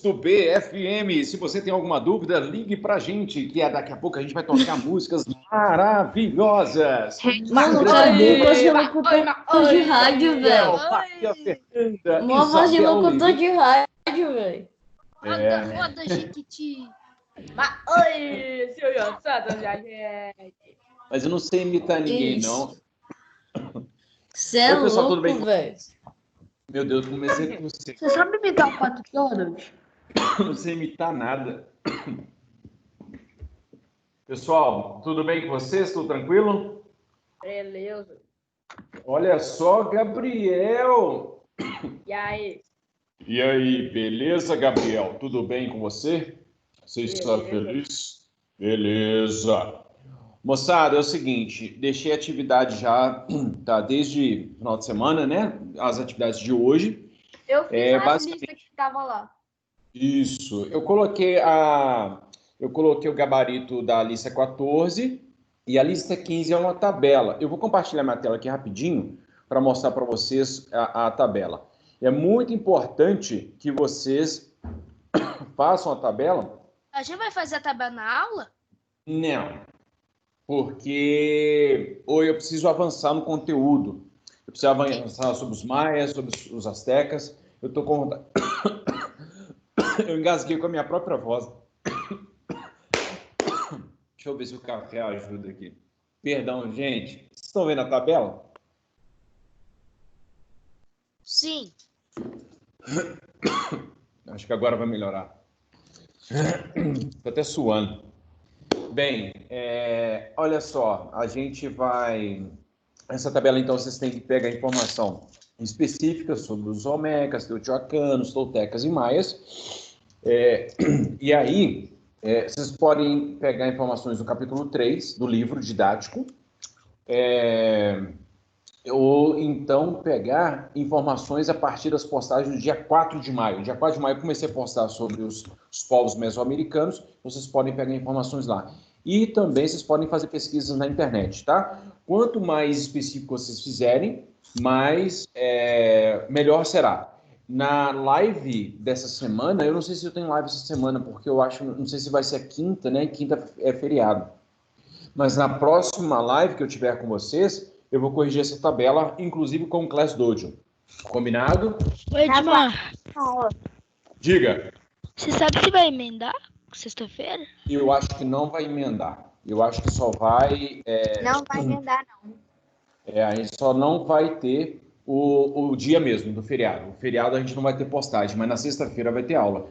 do BFM. Se você tem alguma dúvida, ligue pra gente, que daqui a pouco a gente vai tocar músicas maravilhosas. Mano, cadê voz de locutor de rádio, velho? Uma voz de locutor de rádio, velho. Roda, Jiquiti. Oi, seu Santos, gente. Mas eu não sei imitar ninguém, não. Você é Oi, pessoal, tudo bem? louco, velho. Meu Deus, comecei com você. Você sabe imitar o Pato Donald? Não sei imitar nada. Pessoal, tudo bem com vocês? Tudo tranquilo? Beleza. Olha só, Gabriel. E aí? E aí, beleza, Gabriel? Tudo bem com você? Você está feliz? Beleza. Moçada, é o seguinte, deixei a atividade já, tá, desde o final de semana, né? As atividades de hoje. Eu fiz a lista que estava lá. Isso. Eu coloquei o gabarito da lista 14 e a lista 15 é uma tabela. Eu vou compartilhar minha tela aqui rapidinho para mostrar para vocês a tabela. É muito importante que vocês façam a tabela. A gente vai fazer a tabela na aula? Não. Porque hoje eu preciso avançar no conteúdo. Eu preciso avançar sobre os maias, sobre os astecas. Eu tô com vontade. Eu engasguei com a minha própria voz. Deixa eu ver se o café ajuda aqui. Perdão, gente. Vocês estão vendo a tabela? Sim. Acho que agora vai melhorar. Tô até suando. Bem, olha só, a gente vai... Essa tabela, então, vocês têm que pegar informação específica sobre os olmecas, teotihuacanos, toltecas e maias. E aí, vocês podem pegar informações do capítulo 3 do livro didático, ou então pegar informações a partir das postagens do dia 4 de maio. Dia 4 de maio eu comecei a postar sobre os povos mesoamericanos, vocês podem pegar informações lá. E também vocês podem fazer pesquisas na internet, tá? Quanto mais específico vocês fizerem, mais melhor será. Na live dessa semana, eu não sei se eu tenho live essa semana, porque eu acho, não sei se vai ser a quinta, né? Quinta é feriado. Mas na próxima live que eu tiver com vocês, eu vou corrigir essa tabela, inclusive com o Class Dojo. Combinado? Oi, Edmar. Diga. Você sabe se vai emendar sexta-feira? Eu acho que não vai emendar. Eu acho que só vai... Não vai emendar, não. A gente só não vai ter o dia mesmo do feriado. O feriado a gente não vai ter postagem, mas na sexta-feira vai ter aula.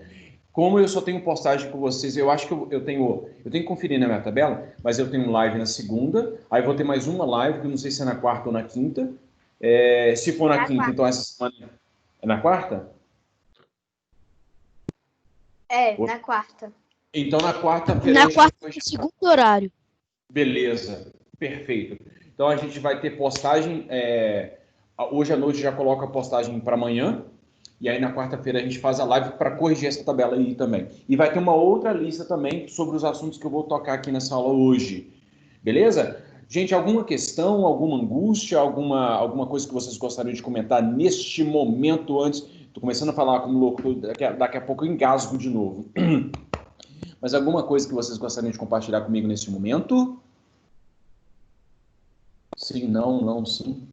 Como eu só tenho postagem com vocês, eu acho que eu tenho que conferir na minha tabela, mas eu tenho live na segunda, aí vou ter mais uma live, que eu não sei se é na quarta ou na quinta. Se for na quinta, então essa semana é na quarta? Na quarta. Então na quarta-feira... Na quarta, no segundo horário. Beleza, perfeito. Então a gente vai ter postagem, hoje à noite já coloco a postagem para amanhã, e aí na quarta-feira a gente faz a live para corrigir essa tabela aí também. E vai ter uma outra lista também sobre os assuntos que eu vou tocar aqui nessa aula hoje. Beleza? Gente, alguma questão, alguma angústia, alguma coisa que vocês gostariam de comentar neste momento antes? Estou começando a falar como louco, daqui a pouco eu engasgo de novo. Mas alguma coisa que vocês gostariam de compartilhar comigo neste momento? Sim, não, sim.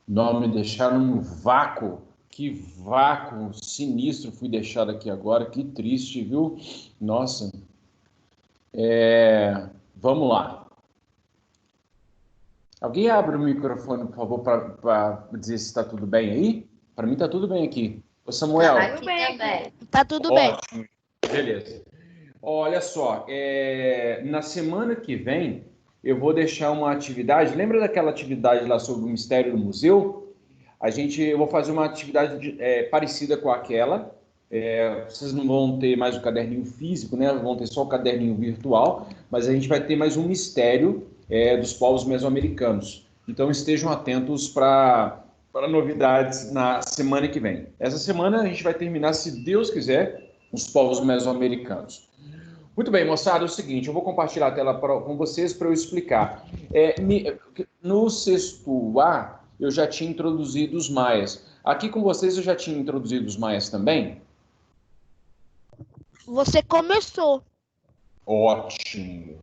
Não, me deixaram num vácuo. Que vácuo sinistro fui deixado aqui agora. Que triste, viu? Nossa. Vamos lá. Alguém abre o microfone, por favor, para dizer se está tudo bem aí? Para mim está tudo bem aqui. Ô, Samuel. Tá tudo bem. Tá tudo bem. Beleza. Olha só, na semana que vem eu vou deixar uma atividade. Lembra daquela atividade lá sobre o mistério do museu? Eu vou fazer uma atividade parecida com aquela. Vocês não vão ter mais o caderninho físico, né? Vão ter só o caderninho virtual, mas a gente vai ter mais um mistério dos povos mesoamericanos. Então estejam atentos para novidades na semana que vem. Essa semana a gente vai terminar, se Deus quiser, os povos mesoamericanos. Muito bem, moçada, é o seguinte, eu vou compartilhar a tela com vocês para eu explicar. No sexto A, eu já tinha introduzido os maias. Aqui com vocês eu já tinha introduzido os maias também? Você começou. Ótimo,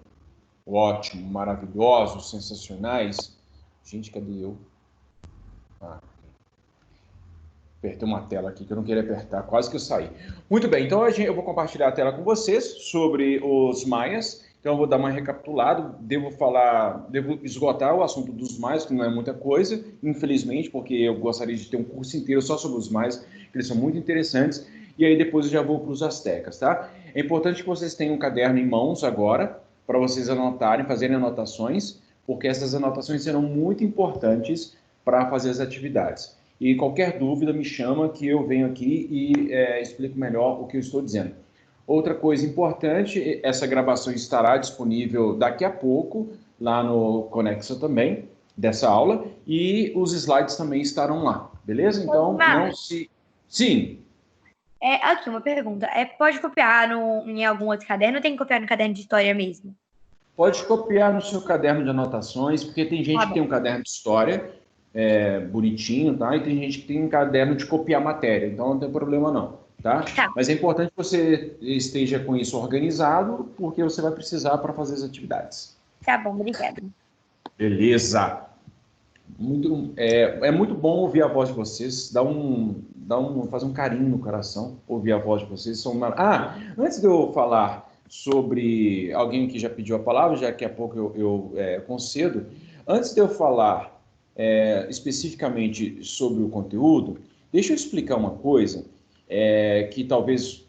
ótimo, maravilhosos, sensacionais. Gente, cadê eu? Apertei uma tela aqui que eu não queria apertar, quase que eu saí. Muito bem, então eu vou compartilhar a tela com vocês sobre os maias. Então eu vou dar uma recapitulada, devo esgotar o assunto dos maias, que não é muita coisa, infelizmente, porque eu gostaria de ter um curso inteiro só sobre os maias, que eles são muito interessantes, e aí depois eu já vou para os astecas, tá? É importante que vocês tenham um caderno em mãos agora, para vocês anotarem, fazerem anotações, porque essas anotações serão muito importantes para fazer as atividades. E qualquer dúvida me chama que eu venho aqui e explico melhor o que eu estou dizendo. Outra coisa importante, essa gravação estará disponível daqui a pouco, lá no Conexa também, dessa aula, e os slides também estarão lá, beleza? Então, não se... Sim. Aqui, uma pergunta. Pode copiar em algum outro caderno ou tem que copiar no caderno de história mesmo? Pode copiar no seu caderno de anotações, porque tem gente que tem um caderno de história bonitinho, tá? E tem gente que tem um caderno de copiar matéria, então não tem problema não. Tá? Mas é importante que você esteja com isso organizado, porque você vai precisar para fazer as atividades. Tá bom, obrigada. Beleza. É muito bom ouvir a voz de vocês, fazer um carinho no coração, ouvir a voz de vocês. Antes de eu falar sobre alguém que já pediu a palavra, já que a pouco eu concedo, antes de eu falar especificamente sobre o conteúdo, deixa eu explicar uma coisa que talvez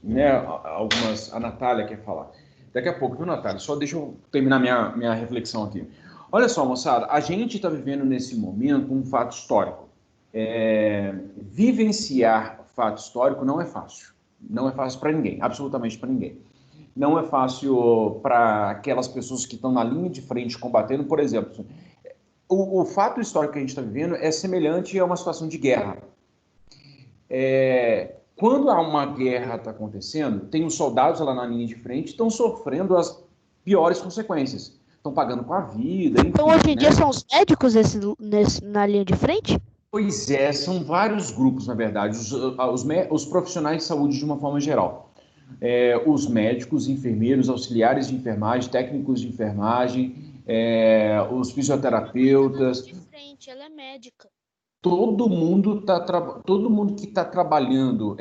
a Natália quer falar. Daqui a pouco, viu, Natália? Só deixa eu terminar minha reflexão aqui. Olha só, moçada, a gente está vivendo nesse momento um fato histórico. Vivenciar fato histórico não é fácil. Não é fácil para ninguém, absolutamente para ninguém. Não é fácil para aquelas pessoas que estão na linha de frente combatendo, por exemplo. O fato histórico que a gente está vivendo é semelhante a uma situação de guerra. Quando há uma guerra está acontecendo, tem os soldados lá na linha de frente que estão sofrendo as piores consequências. Estão pagando com a vida. Enfim, então, hoje em dia, são os médicos na linha de frente? Pois são vários grupos, na verdade. Os profissionais de saúde, de uma forma geral. Os médicos, enfermeiros, auxiliares de enfermagem, técnicos de enfermagem, os fisioterapeutas. De frente, ela é médica. Todo mundo que está trabalhando,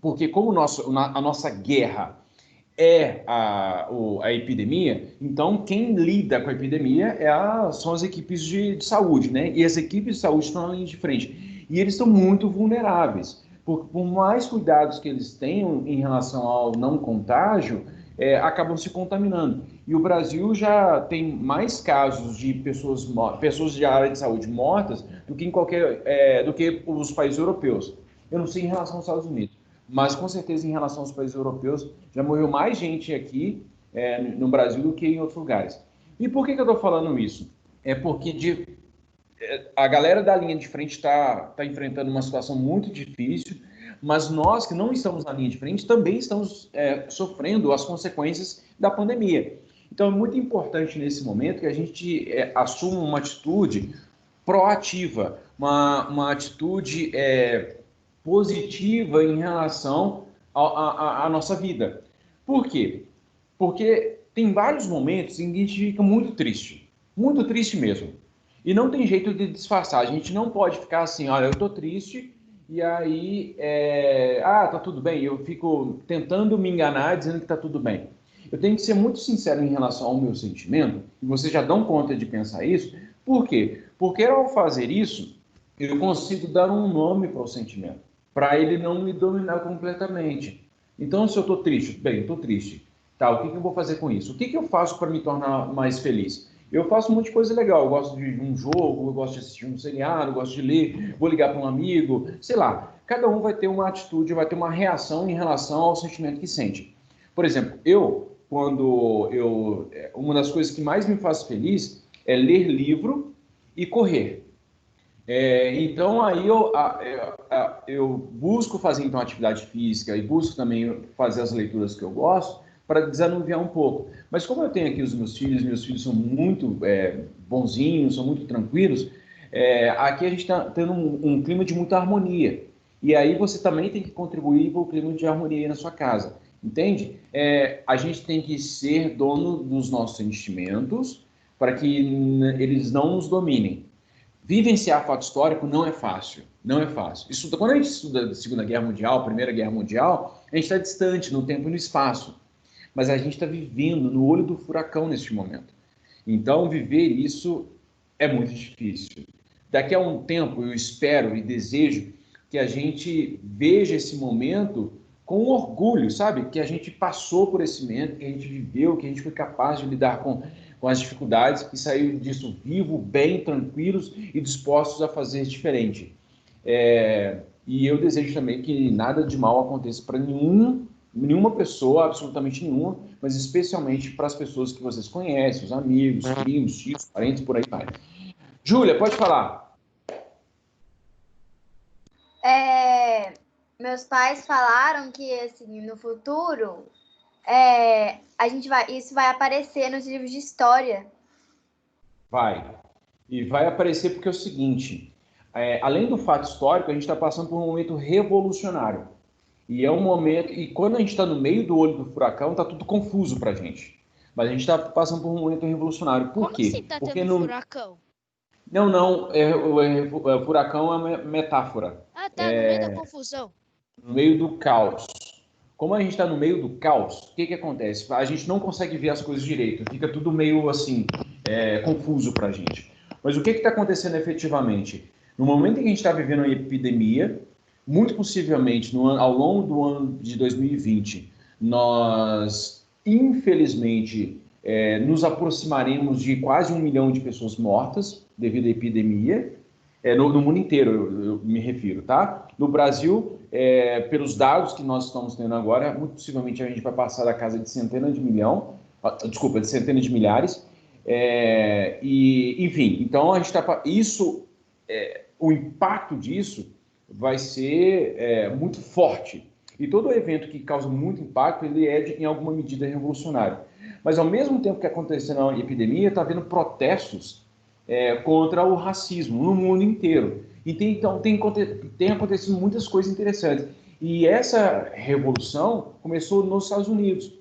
porque como a nossa guerra é a epidemia, então quem lida com a epidemia são as equipes de saúde, né? E as equipes de saúde estão na linha de frente. E eles estão muito vulneráveis. Por mais cuidados que eles tenham em relação ao não contágio, acabam se contaminando. E o Brasil já tem mais casos de pessoas de área de saúde mortas do que do que os países europeus. Eu não sei em relação aos Estados Unidos, mas com certeza em relação aos países europeus já morreu mais gente aqui no Brasil do que em outros lugares. E por que eu estou falando isso? É porque a galera da linha de frente está enfrentando uma situação muito difícil, mas nós que não estamos na linha de frente também estamos sofrendo as consequências da pandemia. Então é muito importante nesse momento que a gente assuma uma atitude proativa, uma atitude positiva em relação à nossa vida. Por quê? Porque tem vários momentos em que a gente fica muito triste mesmo. E não tem jeito de disfarçar. A gente não pode ficar assim, olha, eu estou triste e aí, tá tudo bem. Eu fico tentando me enganar dizendo que está tudo bem. Eu tenho que ser muito sincero em relação ao meu sentimento, e vocês já dão conta de pensar isso. Por quê? Porque ao fazer isso, eu consigo dar um nome para o sentimento, para ele não me dominar completamente. Então, se eu estou triste, bem, estou triste. Tá, o que eu vou fazer com isso? O que eu faço para me tornar mais feliz? Eu faço um monte de coisa legal. Eu gosto de um jogo, eu gosto de assistir um seriado, eu gosto de ler, vou ligar para um amigo, sei lá. Cada um vai ter uma atitude, vai ter uma reação em relação ao sentimento que sente. Por exemplo, uma das coisas que mais me faz feliz é ler livro e correr. Então, aí eu busco fazer então atividade física e busco também fazer as leituras que eu gosto para desanuviar um pouco. Mas como eu tenho aqui os meus filhos são muito bonzinhos, são muito tranquilos, Aqui a gente está tendo um clima de muita harmonia. E aí você também tem que contribuir para o clima de harmonia aí na sua casa. Entende? A gente tem que ser dono dos nossos sentimentos para que eles não nos dominem. Vivenciar fato histórico não é fácil. Não é fácil. Quando a gente estuda a Segunda Guerra Mundial, Primeira Guerra Mundial, a gente está distante no tempo e no espaço. Mas a gente está vivendo no olho do furacão neste momento. Então, viver isso é muito difícil. Daqui a um tempo, eu espero e desejo que a gente veja esse momento com orgulho, sabe? Que a gente passou por esse momento, que a gente viveu, que a gente foi capaz de lidar com as dificuldades e saiu disso vivo, bem, tranquilos e dispostos a fazer diferente. E eu desejo também que nada de mal aconteça para nenhuma pessoa, absolutamente nenhuma, mas especialmente para as pessoas que vocês conhecem, os amigos, primos, tios, parentes, por aí vai. Júlia, pode falar. Meus pais falaram que, assim, no futuro, isso vai aparecer nos livros de história. Vai. E vai aparecer porque é o seguinte, além do fato histórico, a gente está passando por um momento revolucionário. E é um momento, e quando a gente está no meio do olho do furacão, está tudo confuso para a gente. Mas a gente está passando por um momento revolucionário. Por quê? Como assim tá Porque tendo furacão? Não, o furacão é uma metáfora. Tá, no meio da confusão. No meio do caos. Como a gente está no meio do caos, o que acontece? A gente não consegue ver as coisas direito, fica tudo meio assim, confuso para a gente. Mas o que está acontecendo efetivamente? No momento em que a gente está vivendo uma epidemia, muito possivelmente ao longo do ano de 2020, nós, infelizmente, nos aproximaremos de quase 1 milhão de pessoas mortas devido à epidemia, no mundo inteiro eu me refiro, tá? No Brasil, pelos dados que nós estamos tendo agora, muito possivelmente a gente vai passar da casa de centenas de milhares, enfim, então a gente está... o impacto disso vai ser muito forte. E todo evento que causa muito impacto, ele em alguma medida, revolucionário. Mas, ao mesmo tempo que acontecendo a epidemia, está havendo protestos contra o racismo no mundo inteiro. E tem acontecido muitas coisas interessantes. E essa revolução começou nos Estados Unidos.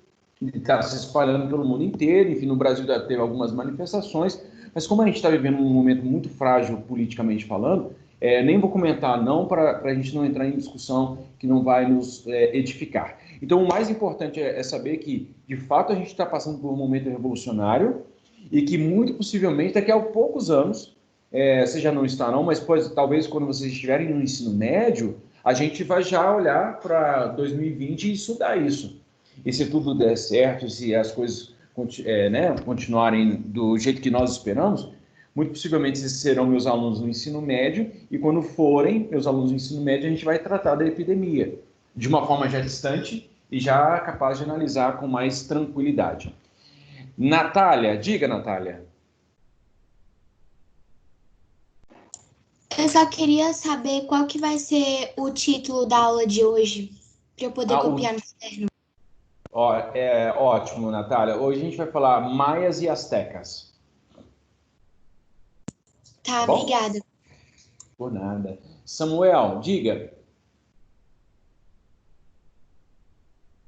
Está se espalhando pelo mundo inteiro. Enfim, no Brasil já teve algumas manifestações. Mas como a gente está vivendo um momento muito frágil politicamente falando, nem vou comentar não, para a gente não entrar em discussão que não vai nos edificar. Então, o mais importante é saber que, de fato, a gente está passando por um momento revolucionário e que, muito possivelmente, daqui a poucos anos, vocês já não estarão, mas talvez quando vocês estiverem no ensino médio, a gente vai já olhar para 2020 e estudar isso. E se tudo der certo, se as coisas continuarem do jeito que nós esperamos, muito possivelmente esses serão meus alunos no ensino médio, e quando forem meus alunos no ensino médio, a gente vai tratar da epidemia de uma forma já distante e já capaz de analisar com mais tranquilidade. Natália, diga, Natália. Eu só queria saber qual que vai ser o título da aula de hoje, para eu poder copiar no caderno. Ótimo, Natália. Hoje a gente vai falar Maias e Astecas. Tá, obrigada. Por nada. Samuel, diga.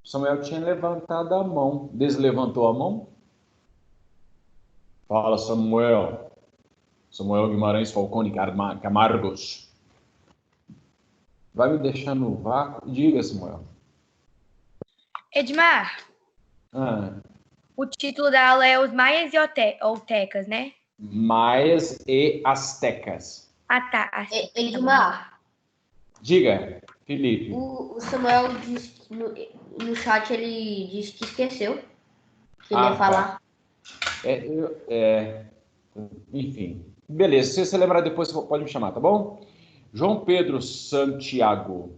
Samuel tinha levantado a mão. Deslevantou a mão? Fala, Samuel. Samuel Guimarães Falcone Camargos. Vai me deixar no vácuo? Diga, Samuel. Edmar, o título da aula é Os Maias e Oltecas, né? Maias e Astecas. Ah, tá. Edmar. Diga, Felipe. O Samuel disse no chat, ele disse que esqueceu que ele ia falar. Enfim. Beleza, se você lembrar depois, você pode me chamar, tá bom? João Pedro Santiago.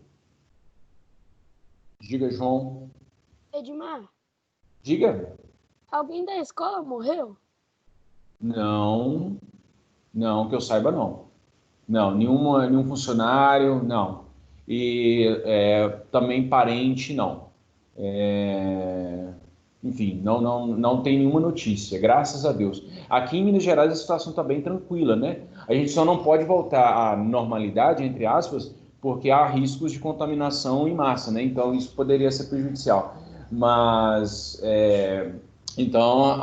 Diga, João. Edmar, Diga. alguém da escola morreu? Não, que eu saiba, não. Não, nenhum funcionário, não. E também parente, não. Enfim, não tem nenhuma notícia, graças a Deus. Aqui em Minas Gerais a situação está bem tranquila, né? A gente só não pode voltar à normalidade, entre aspas, porque há riscos de contaminação em massa, né? Então, isso poderia ser prejudicial. Mas, então,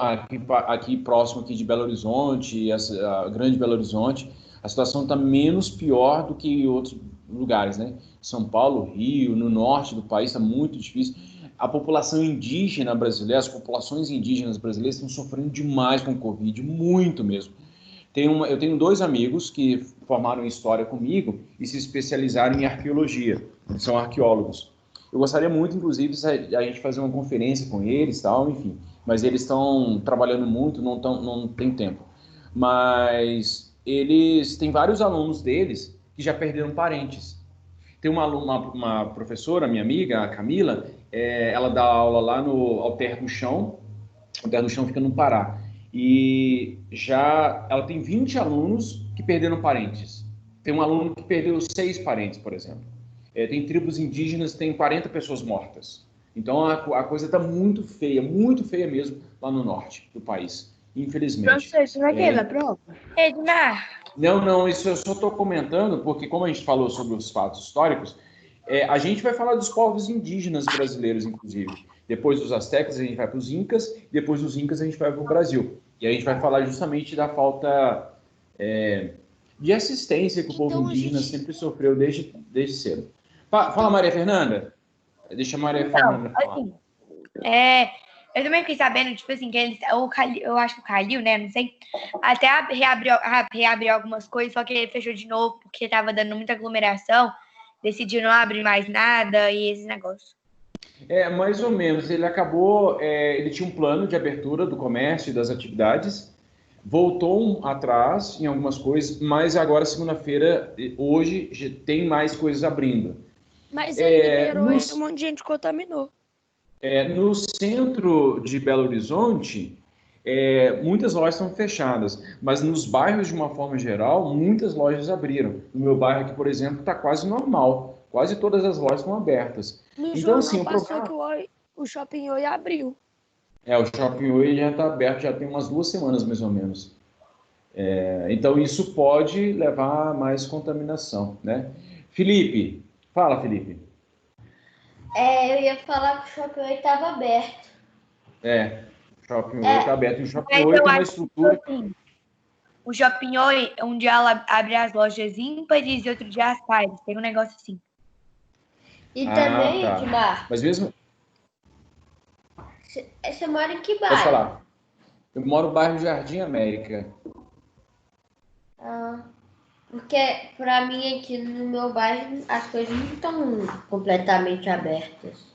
aqui próximo aqui de Belo Horizonte, a grande Belo Horizonte, a situação está menos pior do que em outros lugares, né? São Paulo, Rio, no norte do país está muito difícil. A população indígena brasileira, as populações indígenas brasileiras estão sofrendo demais com o Covid, muito mesmo. Eu tenho 2 amigos que formaram história comigo e se especializaram em arqueologia, eles são arqueólogos. Eu gostaria muito, inclusive, a gente fazer uma conferência com eles, tal, enfim, mas eles estão trabalhando muito, não tem tempo. Mas eles têm vários alunos deles que já perderam parentes. Tem uma professora, minha amiga, a Camila, ela dá aula lá no Alter do Chão. O Alter do Chão fica no Pará. E ela tem 20 alunos que perderam parentes. Tem um aluno que perdeu 6 parentes, por exemplo. Tem tribos indígenas que tem 40 pessoas mortas. Então a coisa está muito feia mesmo lá no norte do país, infelizmente. Professor, vai ter na prova? Edmar, Não, isso eu só estou comentando porque, como a gente falou sobre os fatos históricos, a gente vai falar dos povos indígenas brasileiros, inclusive. Depois dos astecas, a gente vai para os incas, depois dos incas, a gente vai para o Brasil. E a gente vai falar justamente da falta de assistência que o povo indígena sempre sofreu desde cedo. Fala, Maria Fernanda. Deixa a Maria Fernanda falar. Assim, eu também fiquei sabendo, tipo assim, que eu acho que o Calil, né, não sei, até reabriu algumas coisas, só que ele fechou de novo porque tava dando muita aglomeração, decidiu não abrir mais nada e esses negócios. Mais ou menos. Ele acabou, ele tinha um plano de abertura do comércio e das atividades, voltou atrás em algumas coisas, mas agora, segunda-feira, hoje, já tem mais coisas abrindo. Mas ele liberou e um monte de gente contaminou. No centro de Belo Horizonte, muitas lojas estão fechadas, mas nos bairros, de uma forma geral, muitas lojas abriram. No meu bairro aqui, por exemplo, está quase normal. Quase todas as lojas estão abertas. No Então, jornal assim, passou que o Shopping Oi abriu. o Shopping Oi já está aberto, já tem umas 2 semanas, mais ou menos. Então, isso pode levar a mais contaminação, né? Felipe, fala, Felipe. Eu ia falar que o Shopping Oi estava aberto. O Shopping Oi está aberto. E o Shopping Oi eu tem uma acho estrutura... Assim, o Shopping Oi, um dia ela abre as lojas ímpares e outro dia as pares. Tem um negócio assim. E também, tá. Edmar, Mas mesmo... você mora em que Pode bairro? falar. Eu moro no bairro Jardim América. Porque pra mim aqui no meu bairro as coisas não estão completamente abertas.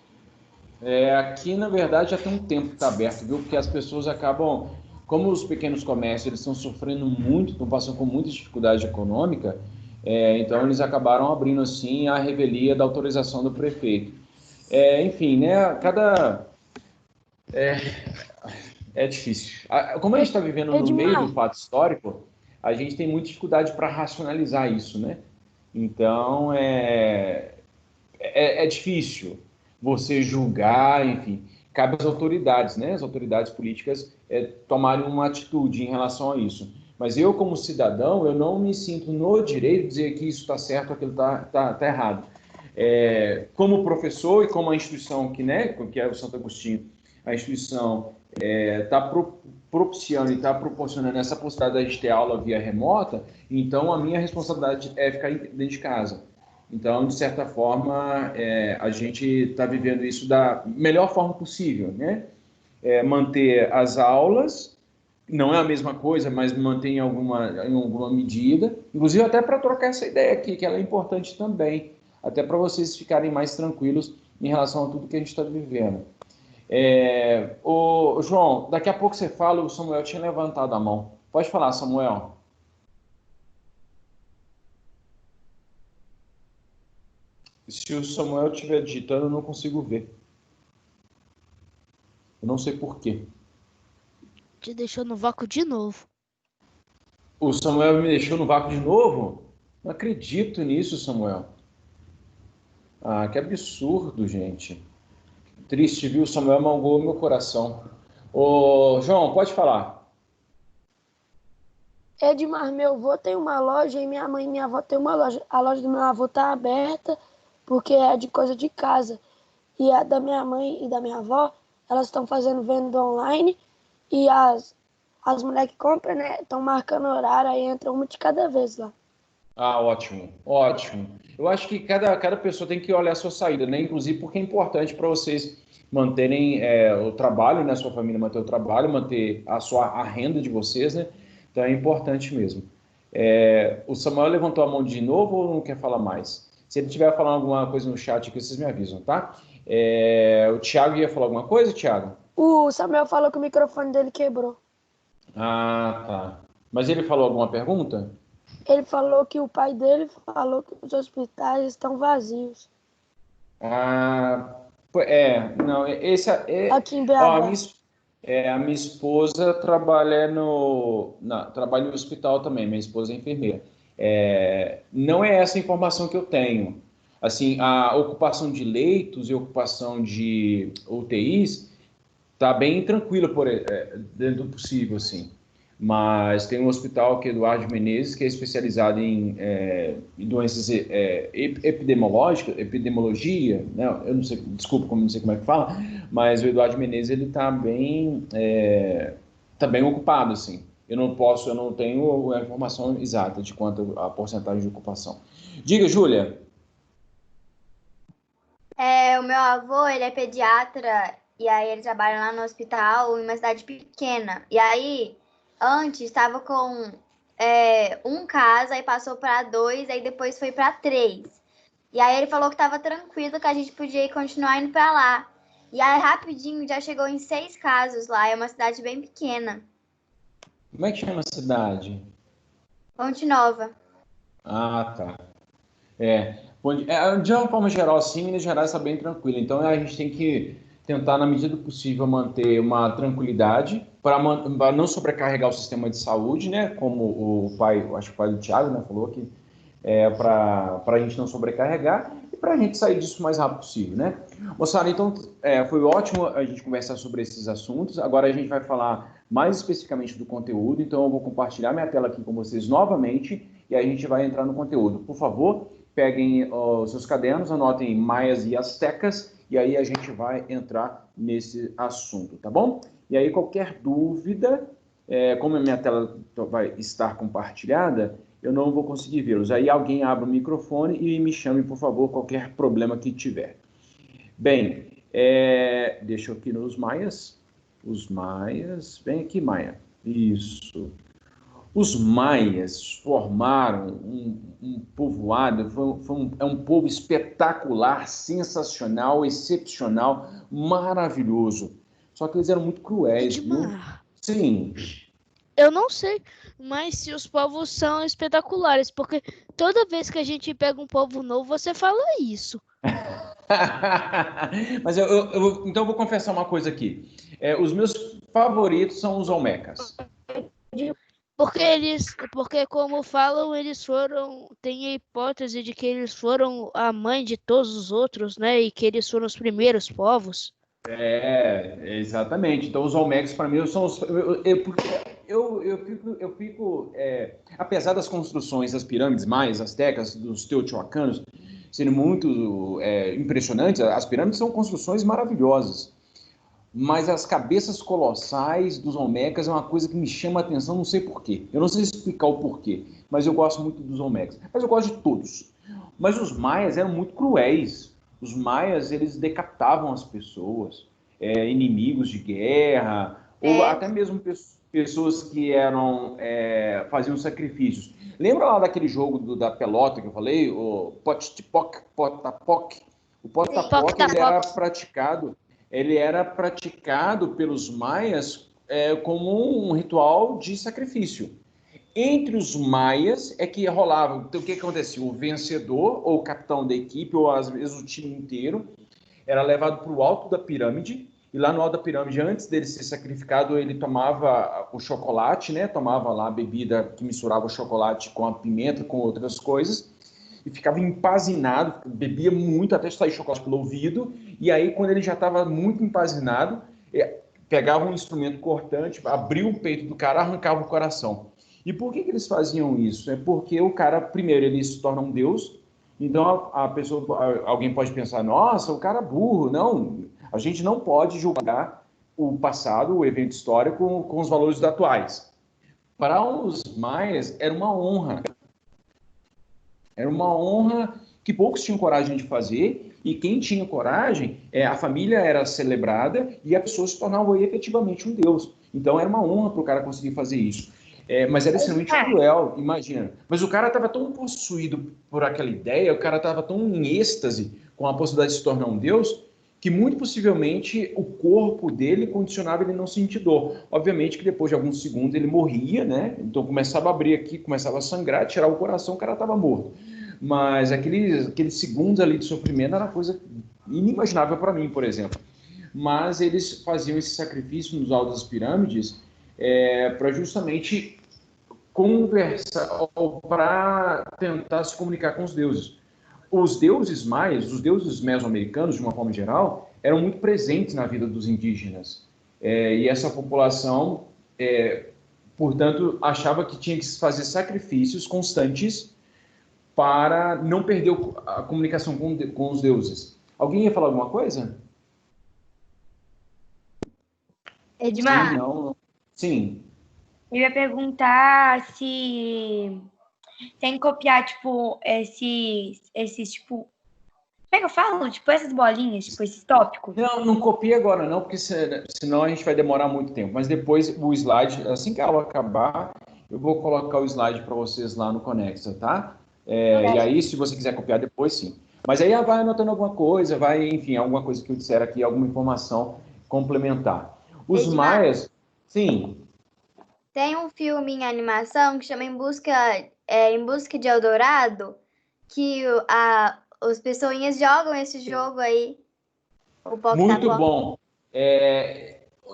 Aqui, na verdade, já tem um tempo que está aberto, viu? Porque as pessoas acabam... Como os pequenos comércios eles estão sofrendo muito, estão passando com muita dificuldade econômica, então eles acabaram abrindo, assim, a revelia da autorização do prefeito. Enfim, né? É difícil. Como a gente está vivendo no meio do fato histórico, a gente tem muita dificuldade para racionalizar isso, né? Então, é difícil você julgar, enfim, cabe às autoridades, né? As autoridades políticas tomarem uma atitude em relação a isso. Mas eu, como cidadão, eu não me sinto no direito de dizer que isso está certo, aquilo está errado. Como professor e como a instituição que é o Santo Agostinho, a instituição está propiciando e está proporcionando essa possibilidade de ter aula via remota, então a minha responsabilidade é ficar dentro de casa. Então, de certa forma, a gente está vivendo isso da melhor forma possível, né? Manter as aulas, não é a mesma coisa, mas manter em alguma medida, inclusive até para trocar essa ideia aqui, que ela é importante também, até para vocês ficarem mais tranquilos em relação a tudo que a gente está vivendo. João, daqui a pouco você fala, o Samuel tinha levantado a mão. Pode falar, Samuel. Se o Samuel estiver digitando, eu não consigo ver. Eu não sei por quê. Te deixou no vácuo de novo. O Samuel me deixou no vácuo de novo? Não acredito nisso, Samuel. Que absurdo, gente. Triste, viu? O Samuel amalgou meu coração. Ô, João, pode falar. Edmar, meu avô tem uma loja e minha mãe e minha avó tem uma loja. A loja do meu avô tá aberta porque é de coisa de casa. E a da minha mãe e da minha avó, elas estão fazendo venda online e as mulheres que compram, né, estão marcando horário, aí entra uma de cada vez lá. Ah, ótimo, ótimo. Eu acho que cada pessoa tem que olhar a sua saída, né? Inclusive porque é importante para vocês manterem o trabalho, né? A sua família manter o trabalho, manter a renda de vocês, né? Então é importante mesmo. O Samuel levantou a mão de novo ou não quer falar mais? Se ele tiver falando alguma coisa no chat aqui, vocês me avisam, tá? O Thiago ia falar alguma coisa, Thiago? O Samuel falou que o microfone dele quebrou. Ah, tá. Mas ele falou alguma pergunta? Ele falou que o pai dele falou que os hospitais estão vazios. Ah, não, Aqui em ó, BH. a minha esposa trabalha no hospital também, minha esposa é enfermeira. Não é essa a informação que eu tenho. Assim, a ocupação de leitos e ocupação de UTIs está bem tranquila dentro do possível, assim. Mas tem um hospital que é Eduardo Menezes, que é especializado em doenças epidemiológicas, epidemiologia, né? Eu não sei, desculpa, não sei como é que fala, mas o Eduardo Menezes ele está tá bem ocupado, assim. Eu não tenho a informação exata de quanto a porcentagem de ocupação. Diga, Júlia. O meu avô, ele é pediatra e aí ele trabalha lá no hospital em uma cidade pequena. E aí, antes estava com um caso, aí passou para 2, aí depois foi para 3. E aí ele falou que estava tranquilo, que a gente podia continuar indo para lá. E aí, rapidinho, já chegou em 6 casos lá. É uma cidade bem pequena. Como é que chama a cidade? Ponte Nova. Ah, tá. De uma forma geral, assim, Minas Gerais está bem tranquilo. Então, a gente tem que tentar, na medida do possível, manter uma tranquilidade para não sobrecarregar o sistema de saúde, né? Como acho que o pai do Thiago, né, falou que para a gente não sobrecarregar e para a gente sair disso o mais rápido possível, né? Moçada, então, foi ótimo a gente conversar sobre esses assuntos. Agora a gente vai falar mais especificamente do conteúdo, então eu vou compartilhar minha tela aqui com vocês novamente e a gente vai entrar no conteúdo. Por favor, peguem os seus cadernos, anotem maias e astecas e aí a gente vai entrar nesse assunto, tá bom? E aí qualquer dúvida, como a minha tela vai estar compartilhada, eu não vou conseguir vê-los. Aí alguém abre o microfone e me chame, por favor, qualquer problema que tiver. Bem, deixa eu aqui nos maias. Os maias, vem aqui, Maia. Isso. Os maias formaram um povoado, é um povo espetacular, sensacional, excepcional, maravilhoso. Só que eles eram muito cruéis, viu? Sim. Eu não sei, mas se os povos são espetaculares, porque toda vez que a gente pega um povo novo, você fala isso. Mas então eu vou confessar uma coisa aqui. Os meus favoritos são os Olmecas. Porque como falam, tem a hipótese de que eles foram a mãe de todos os outros, né? E que eles foram os primeiros povos. Exatamente. Então os Olmecas para mim são os... Eu fico apesar das construções das pirâmides maias, astecas, dos teotihuacanos serem muito impressionantes, as pirâmides são construções maravilhosas, mas as cabeças colossais dos Olmecas é uma coisa que me chama a atenção, não sei porquê. Eu não sei explicar o porquê, mas eu gosto muito dos Olmecas. Mas eu gosto de todos. Mas os maias eram muito cruéis. Os maias, eles decapitavam as pessoas, inimigos de guerra, ou até mesmo pessoas que faziam sacrifícios. Lembra lá daquele jogo da pelota que eu falei? O Potapoc? O Potapoc, ele era praticado pelos maias como um ritual de sacrifício. Entre os maias é que rolava, então o que acontecia? O vencedor, ou o capitão da equipe, ou às vezes o time inteiro, era levado para o alto da pirâmide, e lá no alto da pirâmide, antes dele ser sacrificado, ele tomava o chocolate, né? Tomava lá a bebida que misturava o chocolate com a pimenta, com outras coisas, e ficava empazinado, bebia muito até sair chocolate pelo ouvido, e aí quando ele já estava muito empazinado, pegava um instrumento cortante, abria o peito do cara, arrancava o coração. E por que eles faziam isso? É porque o cara, primeiro, ele se torna um deus, então a pessoa, alguém pode pensar, nossa, o cara é burro. Não, a gente não pode julgar o passado, o evento histórico, com os valores atuais. Para os maias, era uma honra. Era uma honra que poucos tinham coragem de fazer, e quem tinha coragem, a família era celebrada e a pessoa se tornava efetivamente um deus. Então era uma honra para o cara conseguir fazer isso. Mas era extremamente cruel, imagina. Mas o cara estava tão possuído por aquela ideia, o cara estava tão em êxtase com a possibilidade de se tornar um deus, que muito possivelmente o corpo dele condicionava ele não sentir dor. Obviamente que depois de alguns segundos ele morria, né? Então começava a abrir aqui, começava a sangrar, tirar o coração, o cara estava morto. Mas aqueles segundos ali de sofrimento era coisa inimaginável para mim, por exemplo. Mas eles faziam esse sacrifício nos altos das pirâmides para justamente conversar, para tentar se comunicar com os deuses. Os deuses maias, os deuses mesoamericanos, de uma forma geral, eram muito presentes na vida dos indígenas. E essa população, portanto, achava que tinha que fazer sacrifícios constantes para não perder a comunicação com os deuses. Alguém ia falar alguma coisa? Edmar, Sim, não. Sim. eu ia perguntar se tem que copiar, tipo, esses, tipo... Como é que eu falo? Tipo, essas bolinhas, tipo, esses tópicos. Não copie agora não, porque senão a gente vai demorar muito tempo. Mas depois o slide, assim que a aula acabar, eu vou colocar o slide para vocês lá no Conexa, tá? E aí, se você quiser copiar depois, sim. Mas aí vai anotando alguma coisa, enfim, alguma coisa que eu disser aqui, alguma informação complementar. Os Edmar, maias, sim. tem um filme em animação que chama Em Busca de Eldorado, que os pessoinhas jogam esse jogo aí. O Poc Muito tá bom.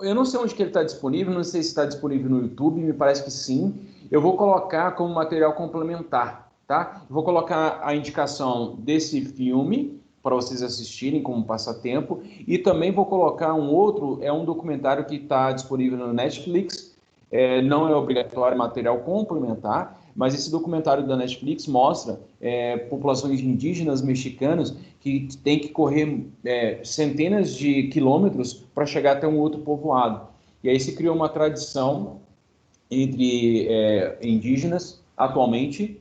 Eu não sei onde que ele está disponível, não sei se está disponível no YouTube, me parece que sim. Eu vou colocar como material complementar, tá? Eu vou colocar a indicação desse filme para vocês assistirem como passatempo, e também vou colocar um documentário que está disponível no Netflix. Não é obrigatório, é material complementar, mas esse documentário da Netflix mostra populações indígenas mexicanas que têm que correr centenas de quilômetros para chegar até um outro povoado. E aí se criou uma tradição entre indígenas, atualmente,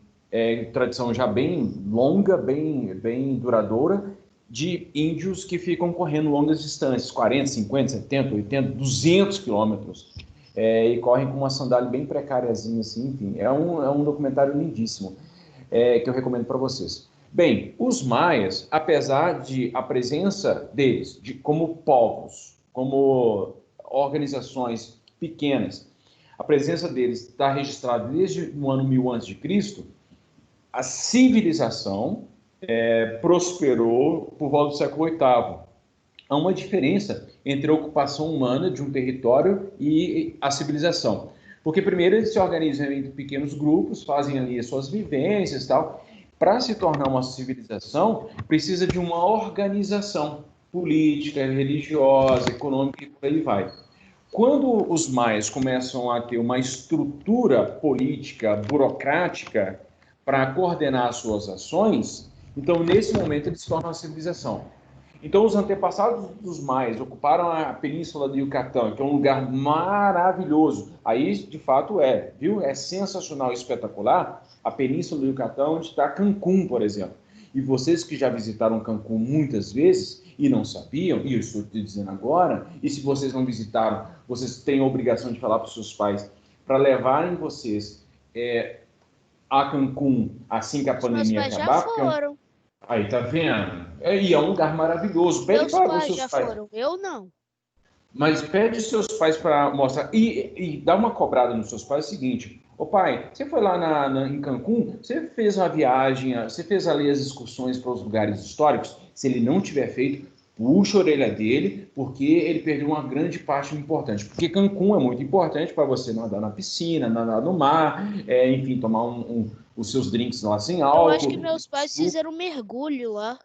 tradição já bem longa, bem duradoura, de índios que ficam correndo longas distâncias, 40, 50, 70, 80, 200 quilômetros. E correm com uma sandália bem precáriazinha, assim, enfim. É um documentário lindíssimo, que eu recomendo para vocês. Bem, os maias, apesar de a presença deles, como povos, como organizações pequenas, a presença deles está registrada desde o ano 1000 a.C., a civilização prosperou por volta do século VIII. Há uma diferença entre a ocupação humana de um território e a civilização. Porque primeiro eles se organizam em pequenos grupos, fazem ali as suas vivências e tal. Para se tornar uma civilização, precisa de uma organização política, religiosa, econômica e por aí vai. Quando os maias começam a ter uma estrutura política, burocrática, para coordenar as suas ações, então nesse momento eles se tornam uma civilização. Então, os antepassados dos maias ocuparam a península do Yucatán, que é um lugar maravilhoso. Aí, de fato, viu? É sensacional, espetacular. A península do Yucatán, onde está Cancún, por exemplo. E vocês que já visitaram Cancún muitas vezes e não sabiam, e eu estou te dizendo agora, e se vocês não visitaram, vocês têm a obrigação de falar para os seus pais para levarem vocês a Cancún assim que a pandemia acabar. Meus pais já foram. Aí, tá vendo? E é um lugar maravilhoso. Pede Meus para os pais seus já pais. foram, eu não. Mas pede seus pais para mostrar. E dá uma cobrada nos seus pais. É o seguinte: ô pai, você foi lá em Cancún, você fez uma viagem, você fez ali as excursões para os lugares históricos? Se ele não tiver feito, puxa a orelha dele, porque ele perdeu uma grande parte importante. Porque Cancún é muito importante para você nadar na piscina, nadar no mar, enfim, tomar os seus drinks lá sem álcool. Eu acho que meus pais fizeram um mergulho lá.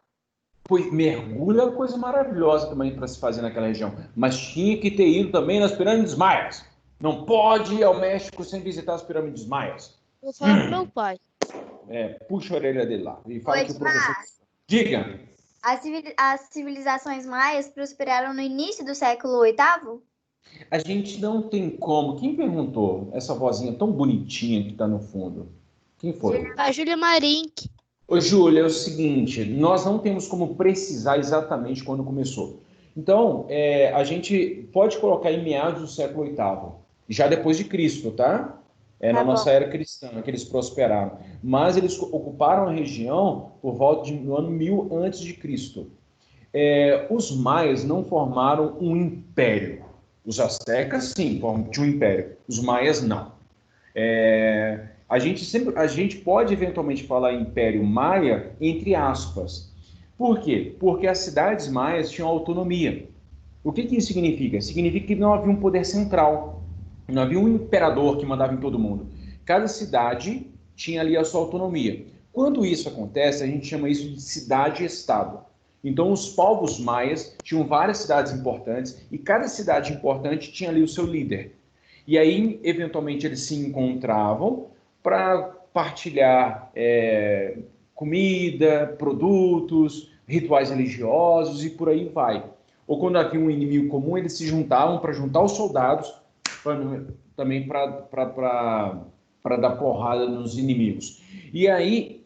Pois mergulho é uma coisa maravilhosa também para se fazer naquela região. Mas tinha que ter ido também nas pirâmides maias. Não pode ir ao México sem visitar as pirâmides maias. Vou falar pro meu pai. Puxa a orelha dele lá e fala Oi, que o professor... Diga. As civilizações maias prosperaram no início do século VIII? A gente não tem como... Quem perguntou? Essa vozinha tão bonitinha que está no fundo. Quem foi? A Júlia Marink. Ô, Júlia, é o seguinte, nós não temos como precisar exatamente quando começou. Então, a gente pode colocar em meados do século VIII, já depois de Cristo, tá? Na nossa era cristã, que eles prosperaram. Mas eles ocuparam a região por volta do ano 1000 antes de Cristo. Os maias não formaram um império. Os astecas, sim, tinham um império. Os maias, não. A gente pode eventualmente falar Império Maia entre aspas. Por quê? Porque as cidades maias tinham autonomia. O que isso significa? Significa que não havia um poder central, não havia um imperador que mandava em todo mundo. Cada cidade tinha ali a sua autonomia. Quando isso acontece, a gente chama isso de cidade-estado. Então, os povos maias tinham várias cidades importantes e cada cidade importante tinha ali o seu líder. E aí, eventualmente, eles se encontravam para partilhar comida, produtos, rituais religiosos e por aí vai. Ou quando havia um inimigo comum, eles se juntavam para juntar os soldados também para dar porrada nos inimigos. E aí,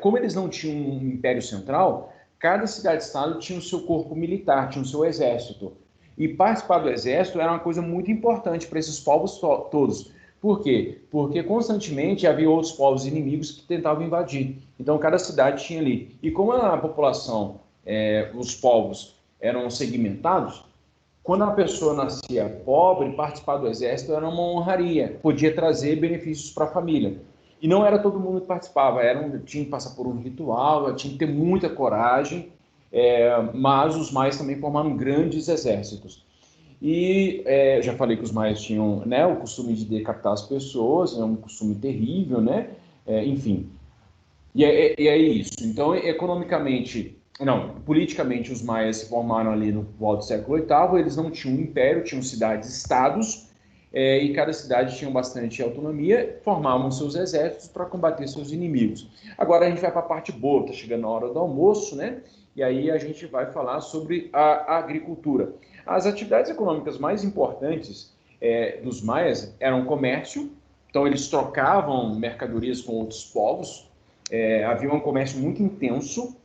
como eles não tinham um império central, cada cidade-estado tinha o seu corpo militar, tinha o seu exército. E participar do exército era uma coisa muito importante para esses povos todos. Por quê? Porque constantemente havia outros povos inimigos que tentavam invadir. Então, cada cidade tinha ali. E como a população, os povos eram segmentados, quando a pessoa nascia pobre, participar do exército era uma honraria. Podia trazer benefícios para a família. E não era todo mundo que participava. Tinha que passar por um ritual, tinha que ter muita coragem. Mas os maias também formaram grandes exércitos. E já falei que os maias tinham, né, o costume de decapitar as pessoas, é um costume terrível, né? Enfim. E é isso. Então, politicamente, os maias se formaram ali no volta do século VIII, eles não tinham um império, tinham cidades-estados, e cada cidade tinha bastante autonomia, formavam seus exércitos para combater seus inimigos. Agora a gente vai para a parte boa, está chegando a hora do almoço, né? E aí a gente vai falar sobre a agricultura. As atividades econômicas mais importantes dos maias eram o comércio, então eles trocavam mercadorias com outros povos, havia um comércio muito intenso.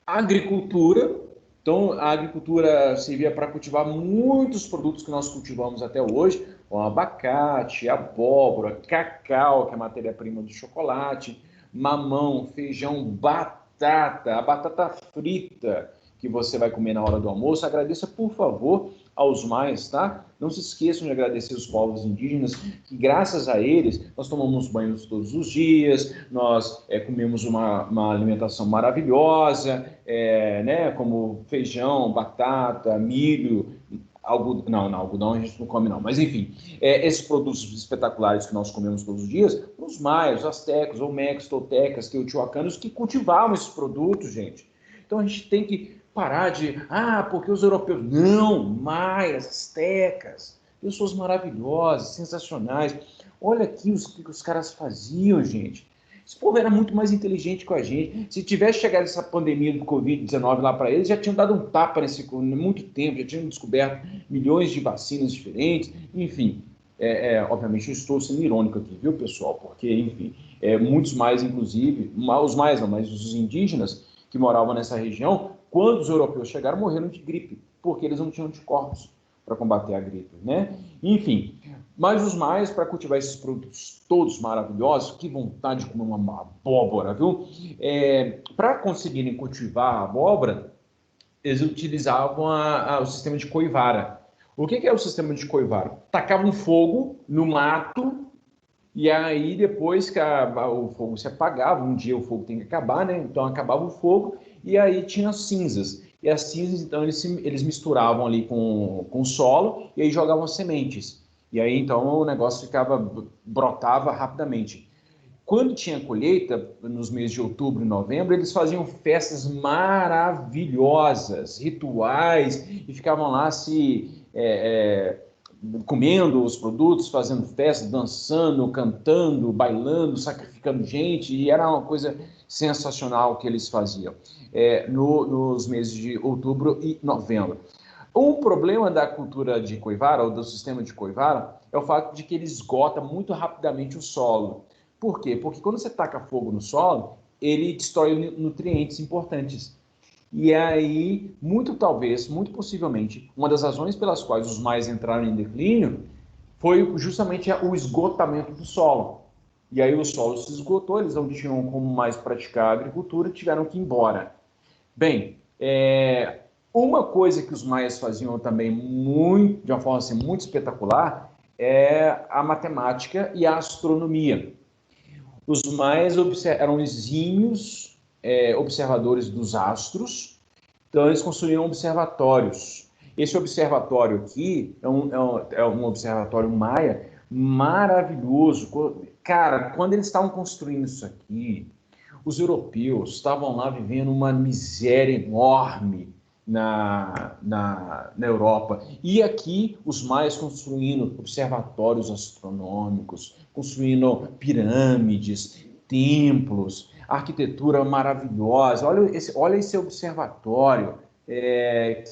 A agricultura, então a agricultura servia para cultivar muitos produtos que nós cultivamos até hoje, como abacate, abóbora, cacau, que é a matéria-prima do chocolate, mamão, feijão, batata, a batata frita que você vai comer na hora do almoço. Agradeça, por favor, aos maias, tá? Não se esqueçam de agradecer os povos indígenas, que graças a eles nós tomamos banhos todos os dias, nós comemos uma alimentação maravilhosa, né? Como feijão, batata, milho, algodão a gente não come não, mas enfim, esses produtos espetaculares que nós comemos todos os dias, os maias, os astecas, olmecas, toltecas, teotihuacanos, que cultivavam esses produtos, gente. Então a gente tem que parar porque os europeus... Não, maias, astecas, pessoas maravilhosas, sensacionais. Olha aqui o que os caras faziam, gente. Esse povo era muito mais inteligente que a gente. Se tivesse chegado essa pandemia do Covid-19 lá para eles, já tinham dado um tapa muito tempo, já tinham descoberto milhões de vacinas diferentes, enfim. Obviamente eu estou sendo irônico aqui, viu, pessoal? Porque, enfim, muitos mais, inclusive, os mais não, mas os indígenas que moravam nessa região, quando os europeus chegaram, morreram de gripe, porque eles não tinham anticorpos para combater a gripe, né? Enfim, mas os maias, para cultivar esses produtos todos maravilhosos, que vontade de comer uma abóbora, viu? Para conseguirem cultivar a abóbora, eles utilizavam o sistema de coivara. O que é o sistema de coivara? Tacavam fogo no mato, e aí depois que o fogo se apagava, um dia o fogo tem que acabar, né? Então acabava o fogo, e aí tinha as cinzas. E as cinzas, então, eles misturavam ali com o solo, e aí jogavam sementes. E aí, então, o negócio brotava rapidamente. Quando tinha colheita, nos meses de outubro e novembro, eles faziam festas maravilhosas, rituais, e ficavam lá comendo os produtos, fazendo festa, dançando, cantando, bailando, sacrificando gente, e era uma coisa sensacional que eles faziam nos meses de outubro e novembro. O problema da cultura de Coivara, ou do sistema de Coivara, é o fato de que ele esgota muito rapidamente o solo. Por quê? Porque quando você taca fogo no solo, ele destrói nutrientes importantes. E aí, muito possivelmente, uma das razões pelas quais os maias entraram em declínio foi justamente o esgotamento do solo. E aí o solo se esgotou, eles não tinham como mais praticar a agricultura, tiveram que ir embora. Bem, uma coisa que os maias faziam também de uma forma assim, muito espetacular é a matemática e a astronomia. Os maias eram exímios observadores dos astros, então eles construíam observatórios. Esse observatório aqui é um observatório maia maravilhoso. Cara, quando eles estavam construindo isso aqui, os europeus estavam lá vivendo uma miséria enorme na Europa. E aqui os maias construindo observatórios astronômicos, construindo pirâmides, templos, arquitetura maravilhosa. Olha esse observatório,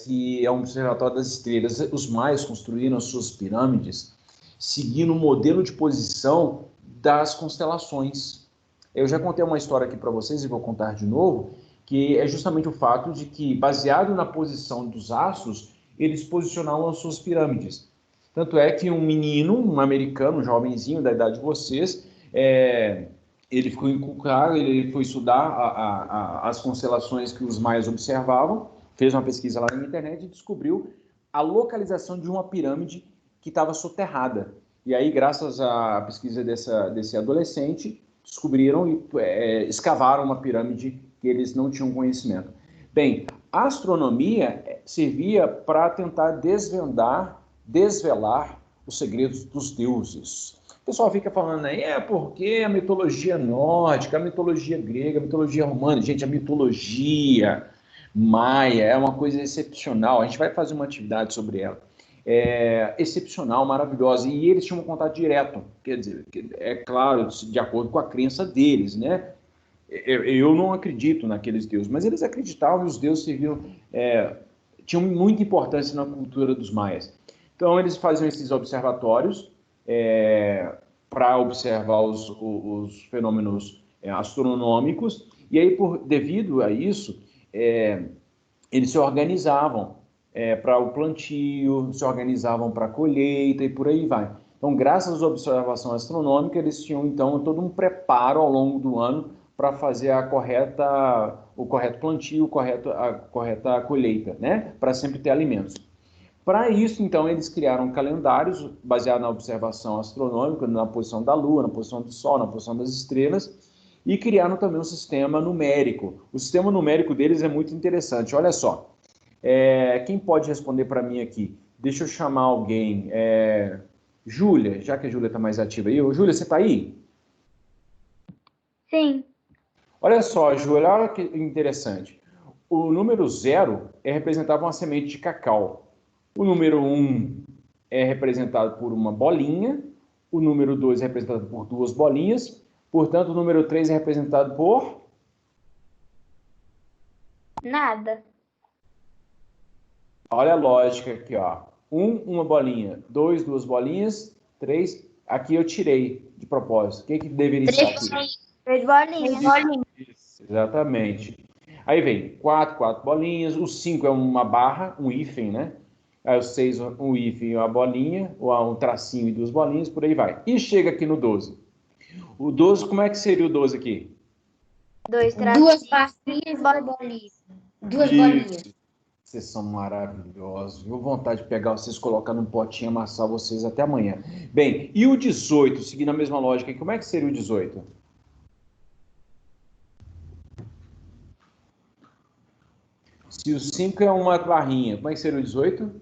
que é um observatório das estrelas. Os maias construíram as suas pirâmides seguindo o modelo de posição das constelações. Eu já contei uma história aqui para vocês e vou contar de novo, que é justamente o fato de que, baseado na posição dos astros, eles posicionavam as suas pirâmides. Tanto é que um americano, um jovenzinho da idade de vocês, ele ficou inculcado, ele foi estudar as constelações que os maias observavam, fez uma pesquisa lá na internet e descobriu a localização de uma pirâmide que estava soterrada. E aí, graças à pesquisa desse adolescente, descobriram e escavaram uma pirâmide que eles não tinham conhecimento. Bem, a astronomia servia para tentar desvelar os segredos dos deuses. O pessoal fica falando aí, porque a mitologia nórdica, a mitologia grega, a mitologia romana. Gente, a mitologia maia é uma coisa excepcional. A gente vai fazer uma atividade sobre ela. Excepcional, maravilhosa. E eles tinham um contato direto. Quer dizer, é claro, de acordo com a crença deles, né? Eu não acredito naqueles deuses, mas eles acreditavam e os deuses tinham muita importância na cultura dos maias. Então, eles faziam esses observatórios para observar os fenômenos astronômicos, e aí, devido a isso, eles se organizavam para o plantio, se organizavam para a colheita e por aí vai. Então, graças à observação astronômica, eles tinham, então, todo um preparo ao longo do ano para fazer o correto plantio, a correta colheita, né? Para sempre ter alimentos. Para isso, então, eles criaram calendários baseados na observação astronômica, na posição da Lua, na posição do Sol, na posição das estrelas, e criaram também um sistema numérico. O sistema numérico deles é muito interessante. Olha só, quem pode responder para mim aqui? Deixa eu chamar alguém. Júlia, já que a Júlia está mais ativa aí. Júlia, você está aí? Sim. Olha só, Júlia, olha que interessante. O número 0 representava uma semente de cacau. O número 1 é representado por uma bolinha. O número 2 é representado por 2 bolinhas. Portanto, o número 3 é representado por... Nada. Olha a lógica aqui, ó. 1, uma bolinha. 2, 2 bolinhas. 3, aqui eu tirei de propósito. O que deveria estar aqui? 3 bolinhas. Isso, exatamente. Aí vem 4, 4 bolinhas. O 5 é uma barra, um hífen, né? Aí o 6, um hífen, uma bolinha, ou um tracinho e 2 bolinhas, por aí vai. E chega aqui no 12. O 12, como é que seria o 12 aqui? 2 tracinhos. 2 passinhas, 2 bolinhas. 2 bolinhas. Vocês são maravilhosos. Viu? Vontade de pegar vocês, colocar num potinho e amassar vocês até amanhã. Bem, e o 18, seguindo a mesma lógica, como é que seria o 18? Se o 5 é uma barrinha, como é que seria o 18?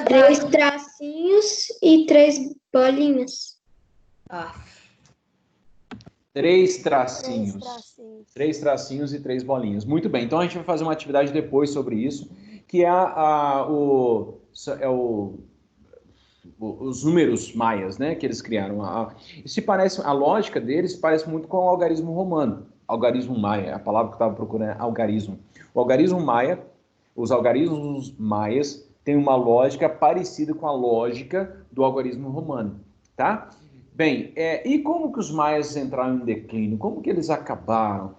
3 tracinhos e 3 bolinhas. 3 tracinhos. 3 tracinhos e 3 bolinhas. Muito bem, então a gente vai fazer uma atividade depois sobre isso, que é os números maias, né, que eles criaram. A lógica deles parece muito com o algarismo romano. Algarismo maia, a palavra que eu estava procurando é algarismo. O algarismo maia, os algarismos maias têm uma lógica parecida com a lógica do algarismo romano, tá? Bem, e como que os maias entraram em declínio? Como que eles acabaram?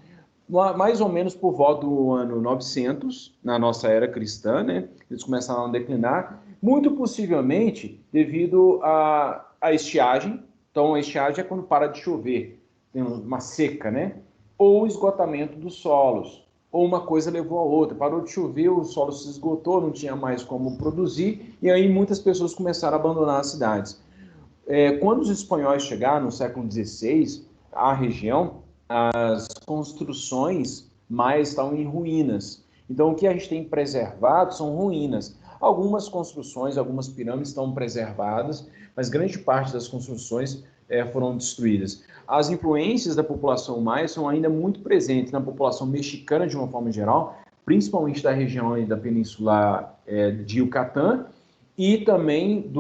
Mais ou menos por volta do ano 900, na nossa era cristã, né? Eles começaram a declinar, muito possivelmente devido à estiagem. Então, a estiagem é quando para de chover, tem uma seca, né? Ou esgotamento dos solos, ou uma coisa levou a outra. Parou de chover, o solo se esgotou, não tinha mais como produzir, e aí muitas pessoas começaram a abandonar as cidades. Quando os espanhóis chegaram no século XVI, à região, as construções mais estavam em ruínas. Então, o que a gente tem preservado são ruínas. Algumas construções, algumas pirâmides estão preservadas, mas grande parte das construções foram destruídas. As influências da população maia são ainda muito presentes na população mexicana, de uma forma geral, principalmente da região da península de Yucatán, e também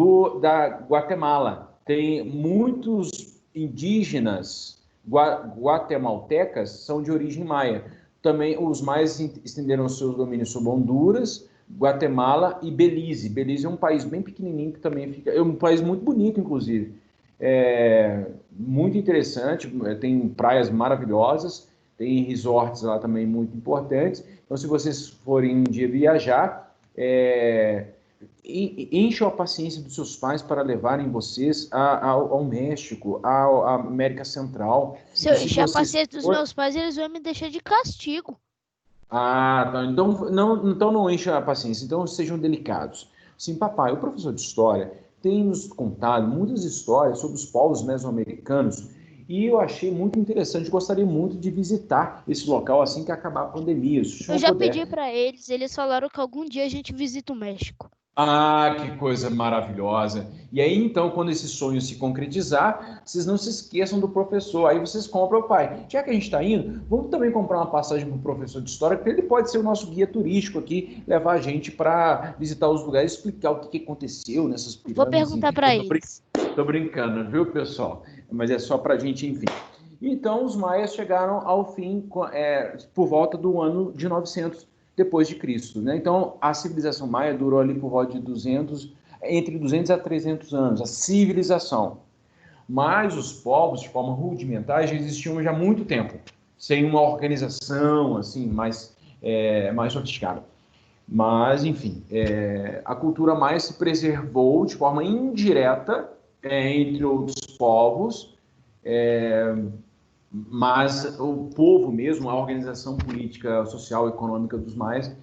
da Guatemala. Tem muitos indígenas guatemaltecas são de origem maia. Também os maias estenderam seus domínios sobre Honduras, Guatemala e Belize. Belize é um país bem pequenininho que também fica... É um país muito bonito, inclusive. Muito interessante, tem praias maravilhosas, tem resorts lá também muito importantes. Então, se vocês forem um dia viajar, encham a paciência dos seus pais para levarem vocês ao México, à América Central. Se eu encher a paciência dos meus pais, eles vão me deixar de castigo. Tá. Então não encham a paciência, então sejam delicados. Sim, papai, o professor de história tem nos contado muitas histórias sobre os povos mesoamericanos e eu achei muito interessante, gostaria muito de visitar esse local assim que acabar a pandemia. Eu já pedi para eles falaram que algum dia a gente visita o México. Que coisa maravilhosa. E aí, então, quando esse sonho se concretizar, vocês não se esqueçam do professor. Aí vocês compram, pai. Já que a gente está indo, vamos também comprar uma passagem para o professor de história, porque ele pode ser o nosso guia turístico aqui, levar a gente para visitar os lugares, explicar o que aconteceu nessas pirâmides. Vou perguntar para eles. Tô brincando, viu, pessoal? Mas é só para a gente, enfim. Então, os maias chegaram ao fim por volta do ano de 900 depois de Cristo, né? Então, a civilização maia durou ali por volta de entre 200 a 300 anos, a civilização. Mas os povos, de forma rudimentar, já existiam já há muito tempo, sem uma organização assim mais sofisticada. Mas, enfim, a cultura maia se preservou de forma indireta entre outros povos, mas o povo mesmo, a organização política, social e econômica dos maias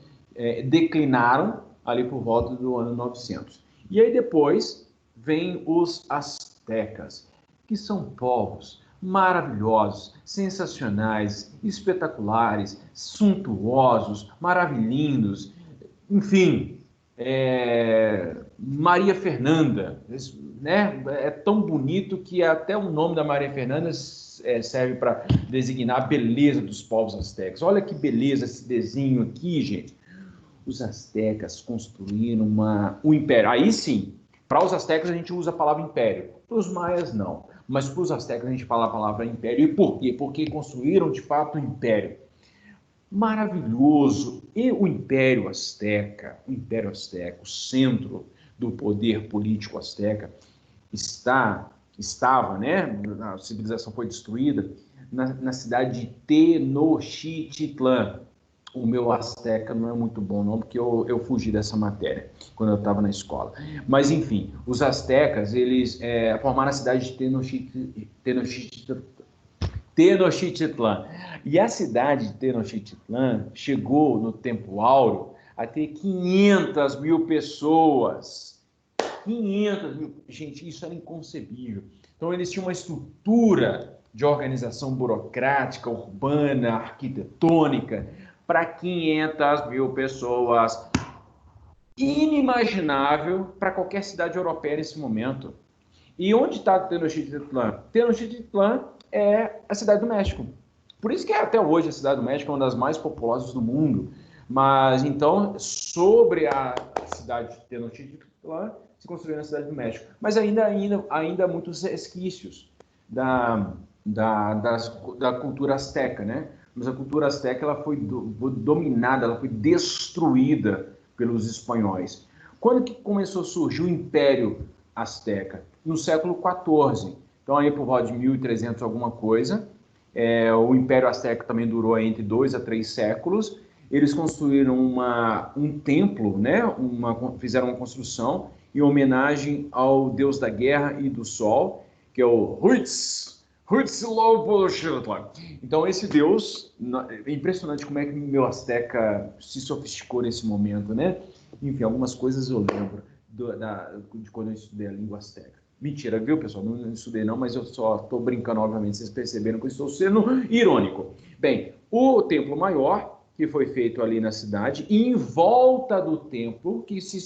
declinaram ali por volta do ano 900. E aí depois vem os astecas, que são povos maravilhosos, sensacionais, espetaculares, suntuosos, maravilhindos, enfim, Maria Fernanda, né? É tão bonito que até o nome da Maria Fernanda serve para designar a beleza dos povos astecas. Olha que beleza esse desenho aqui, gente. Os astecas construíram um império. Aí sim, para os astecas a gente usa a palavra império. Para os maias, não. Mas para os astecas a gente fala a palavra império. E por quê? Porque construíram, de fato, um império. Maravilhoso. E o Império Azteca, o centro do poder político azteca, estava, né? A civilização foi destruída na cidade de Tenochtitlan. O meu azteca não é muito bom, não, porque eu fugi dessa matéria quando eu estava na escola. Mas, enfim, os astecas, eles formaram a cidade de Tenochtitlan. E a cidade de Tenochtitlan chegou, no Tempo Áureo, a ter 500 mil pessoas. 500 mil. Gente, isso era inconcebível. Então, eles tinham uma estrutura de organização burocrática, urbana, arquitetônica, para 500 mil pessoas. Inimaginável para qualquer cidade europeia nesse momento. E onde está Tenochtitlan? Tenochtitlan é a cidade do México. Por isso que até hoje a cidade do México é uma das mais populosas do mundo. Mas, então, sobre a cidade de Tenochtitlan se construiu na Cidade do México. Mas ainda há muitos resquícios da cultura azteca, né? Mas a cultura azteca ela foi dominada, ela foi destruída pelos espanhóis. Quando que começou a surgir o Império Azteca? No século XIV. Então, aí por volta de 1300 alguma coisa. O Império Azteca também durou entre 2 a 3 séculos. Eles construíram um templo, né? Fizeram uma construção em homenagem ao deus da guerra e do sol, que é o Huitzilopochtli. Então, esse deus, é impressionante como é que o meu azteca se sofisticou nesse momento, né? Enfim, algumas coisas eu lembro de quando eu estudei a língua azteca. Mentira, viu, pessoal? Não estudei não, mas eu só estou brincando, obviamente, vocês perceberam que eu estou sendo irônico. Bem, o Templo Maior, que foi feito ali na cidade, e em volta do templo, que se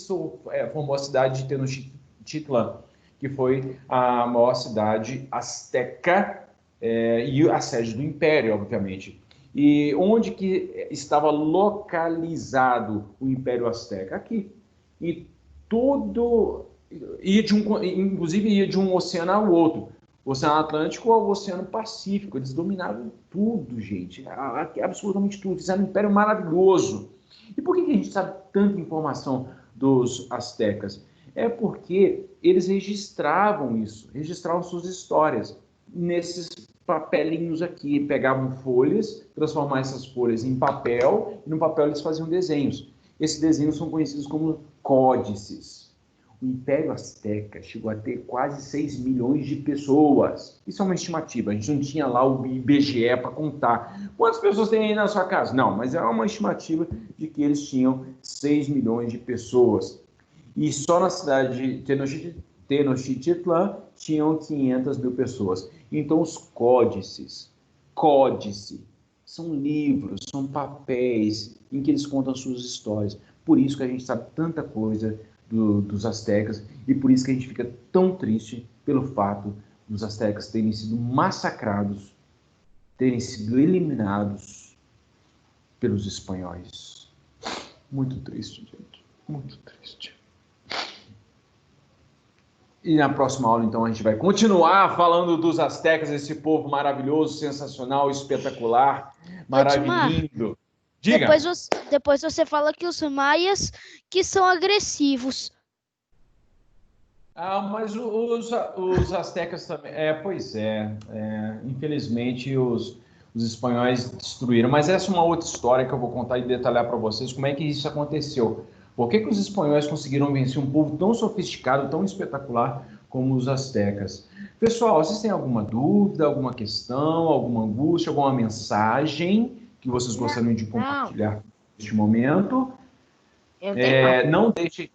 formou a cidade de Tenochtitlan, que foi a maior cidade azteca e a sede do Império, obviamente. E onde que estava localizado o Império Azteca? Aqui. E todo... inclusive ia de um oceano ao outro. O Oceano Atlântico ao Oceano Pacífico. Eles dominaram tudo, gente. Absolutamente tudo. Fizeram um império maravilhoso. E por que a gente sabe tanta informação dos astecas? É porque eles registravam isso, registravam suas histórias nesses papelinhos aqui. Pegavam folhas, transformavam essas folhas em papel, e no papel eles faziam desenhos. Esses desenhos são conhecidos como códices. O Império Azteca chegou a ter quase 6 milhões de pessoas. Isso é uma estimativa, a gente não tinha lá o IBGE para contar. Quantas pessoas tem aí na sua casa? Não, mas é uma estimativa de que eles tinham 6 milhões de pessoas. E só na cidade de Tenochtitlan tinham 500 mil pessoas. Então os códices, são livros, são papéis em que eles contam suas histórias. Por isso que a gente sabe tanta coisa dos astecas e por isso que a gente fica tão triste pelo fato dos astecas terem sido massacrados, terem sido eliminados pelos espanhóis. Muito triste, gente. Muito triste. E na próxima aula, então, a gente vai continuar falando dos astecas, esse povo maravilhoso, sensacional, espetacular, maravilhoso. Diga. Depois você fala que os maias que são agressivos. Mas os astecas também... Pois é. Infelizmente, os espanhóis destruíram. Mas essa é uma outra história que eu vou contar e detalhar para vocês como é que isso aconteceu. Por que os espanhóis conseguiram vencer um povo tão sofisticado, tão espetacular como os astecas? Pessoal, vocês têm alguma dúvida, alguma questão, alguma angústia, alguma mensagem que vocês gostariam de compartilhar neste momento? Não deixe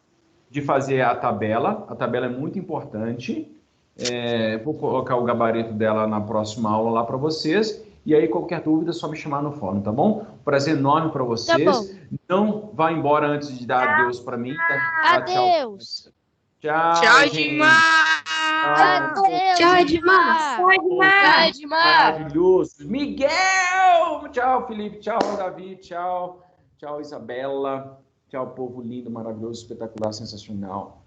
de fazer a tabela é muito importante. Vou colocar o gabarito dela na próxima aula lá para vocês. E aí, qualquer dúvida, é só me chamar no fórum, tá bom? Prazer enorme para vocês. Tá bom. Não vá embora antes de dar adeus para mim. Tá? Adeus. Tchau, Edmar! Adeus. Tchau, Edmar! Tchau, Edmar! Maravilhoso. Miguel! Tchau, Felipe. Tchau, Davi. Tchau, Isabela. Tchau, povo lindo, maravilhoso, espetacular, sensacional.